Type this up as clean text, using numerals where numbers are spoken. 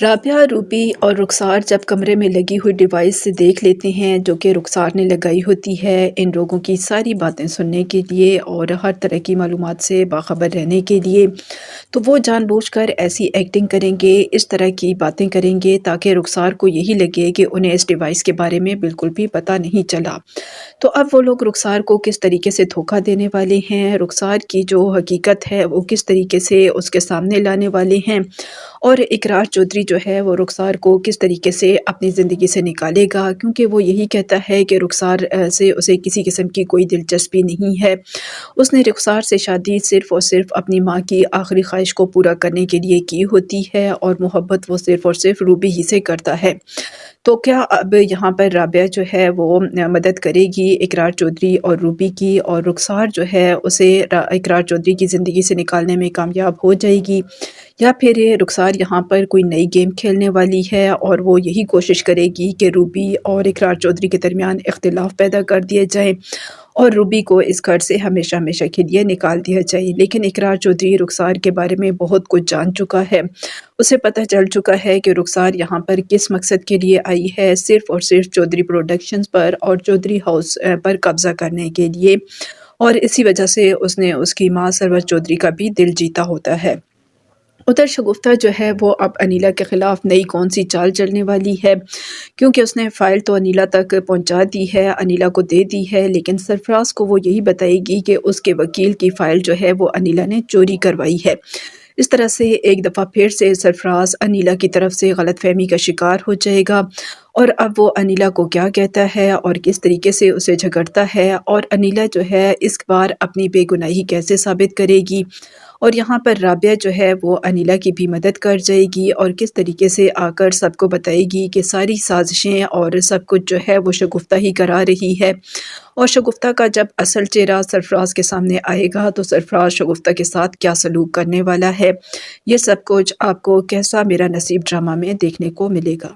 رابعہ، روبی اور رخسار جب کمرے میں لگی ہوئی ڈیوائس سے دیکھ لیتے ہیں جو کہ رخسار نے لگائی ہوتی ہے ان لوگوں کی ساری باتیں سننے کے لیے اور ہر طرح کی معلومات سے باخبر رہنے کے لیے، تو وہ جان بوجھ کر ایسی ایکٹنگ کریں گے، اس طرح کی باتیں کریں گے تاکہ رخسار کو یہی لگے کہ انہیں اس ڈیوائس کے بارے میں بالکل بھی پتہ نہیں چلا۔ تو اب وہ لوگ رخسار کو کس طریقے سے دھوکہ دینے والے ہیں، رخسار کی جو حقیقت ہے وہ کس طریقے سے اس کے سامنے لانے والے ہیں، اور اقرار چودھری جو ہے وہ رخسار کو کس طریقے سے اپنی زندگی سے نکالے گا، کیونکہ وہ یہی کہتا ہے کہ رخسار سے اسے کسی قسم کی کوئی دلچسپی نہیں ہے۔ اس نے رخسار سے شادی صرف اور صرف اپنی ماں کی آخری خواہش کو پورا کرنے کے لیے کی ہوتی ہے، اور محبت وہ صرف اور صرف روبی ہی سے کرتا ہے۔ تو کیا اب یہاں پر رابعہ جو ہے وہ مدد کرے گی اقرار چودھری اور روبی کی، اور رخسار جو ہے اسے اقرار چودھری کی زندگی سے نکالنے میں کامیاب ہو جائے گی، یا پھر یہ رخسار یہاں پر کوئی نئی گیم کھیلنے والی ہے اور وہ یہی کوشش کرے گی کہ روبی اور اقرار چودھری کے درمیان اختلاف پیدا کر دیے جائیں اور روبی کو اس گھر سے ہمیشہ ہمیشہ کے لیے نکال دیا جائے۔ لیکن اقرار چودھری رخسار کے بارے میں بہت کچھ جان چکا ہے، اسے پتہ چل چکا ہے کہ رخسار یہاں پر کس مقصد کے لیے آئی ہے، صرف اور صرف چودھری پروڈکشنز پر اور چودھری ہاؤس پر قبضہ کرنے کے لیے، اور اسی وجہ سے اس نے اس کی ماں سرور چودھری کا بھی دل جیتا ہوتا ہے۔ ادھر شگفتہ جو ہے وہ اب انیلا کے خلاف نئی کون سی چال چلنے والی ہے، کیونکہ اس نے فائل تو انیلا تک پہنچا دی ہے، انیلا کو دے دی ہے، لیکن سرفراز کو وہ یہی بتائے گی کہ اس کے وکیل کی فائل جو ہے وہ انیلا نے چوری کروائی ہے۔ اس طرح سے ایک دفعہ پھر سے سرفراز انیلا کی طرف سے غلط فہمی کا شکار ہو جائے گا، اور اب وہ انیلا کو کیا کہتا ہے اور کس طریقے سے اسے جھگڑتا ہے، اور انیلا جو ہے اس بار اپنی بے گناہی کیسے ثابت کرے گی، اور یہاں پر رابعہ جو ہے وہ انیلا کی بھی مدد کر جائے گی اور کس طریقے سے آ کر سب کو بتائے گی کہ ساری سازشیں اور سب کچھ جو ہے وہ شگفتہ ہی کرا رہی ہے، اور شگفتہ کا جب اصل چہرہ سرفراز کے سامنے آئے گا تو سرفراز شگفتہ کے ساتھ کیا سلوک کرنے والا ہے، یہ سب کچھ آپ کو کیسا میرا نصیب ڈرامہ میں دیکھنے کو ملے گا۔